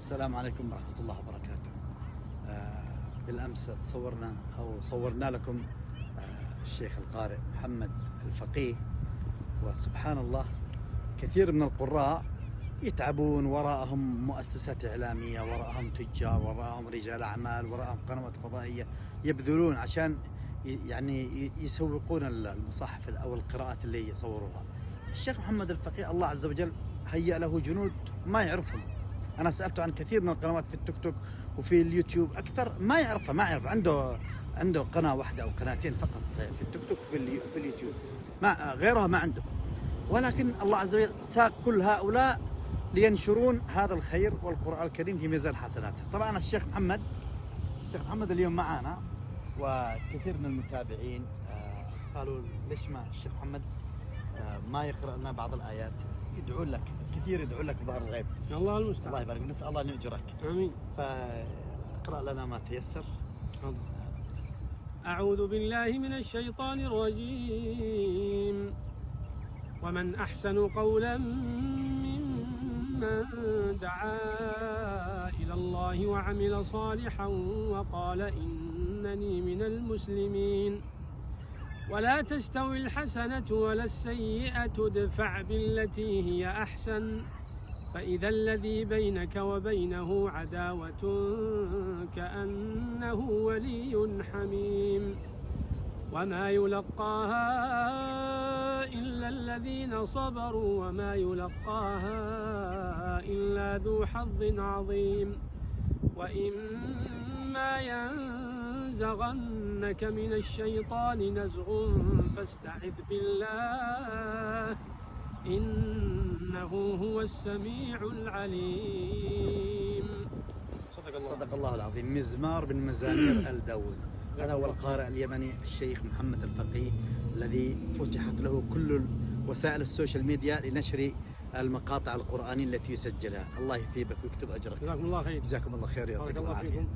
السلام عليكم ورحمة الله وبركاته. بالأمس صورنا لكم الشيخ القارئ محمد الفقيه، وسبحان الله كثير من القراء يتعبون، وراءهم مؤسسات إعلامية، وراءهم تجار، وراءهم رجال أعمال، وراءهم قنوات فضائية يبذلون عشان يعني يسوقون المصاحف أو القراءات اللي يصوروها. الشيخ محمد الفقيه الله عز وجل هيأ له جنود ما يعرفهم. أنا سألته عن كثير من القنوات في التيك توك وفي اليوتيوب، أكثر ما يعرف. عنده قناة واحدة أو قناتين فقط في التيك توك في اليوتيوب، ما غيرها ما عنده. ولكن الله عز وجل ساق كل هؤلاء لينشرون هذا الخير والقرآن الكريم في ميزان حسناته. طبعا الشيخ محمد اليوم معنا، وكثير من المتابعين قالوا ليش ما الشيخ محمد ما يقرأ لنا بعض الآيات؟ يدعون لك كثير، يدعون لك بظهر الغيب. الله المستعان. الله يبارك، نسأل الله أن يؤجرك. آمين. فاقرأ لنا ما تيسر. أعوذ بالله من الشيطان الرجيم. ومن أحسن قولا ممن دعا إلى الله وعمل صالحا وقال إنني من المسلمين. ولا تستوي الحسنة ولا السيئة، ادفع بالتي هي أحسن، فإذا الذي بينك وبينه عداوة كأنه ولي حميم. وما يلقاها إلا الذين صبروا وما يلقاها إلا ذو حظ عظيم. وإما ينزغنك من الشيطان نزغ فاستعذ بالله إنه هو السميع العليم. صدق الله العظيم. مزمار من مزامير آل داود. هذا هو القارئ اليمني الشيخ محمد الفقيه، الذي فتحت له كل وسائل السوشيال ميديا لنشر المقاطع القرآنية التي يسجلها. الله يثيبك ويكتب أجرك. جزاكم الله خير. جزاكم الله خير، يعطيكم العافية.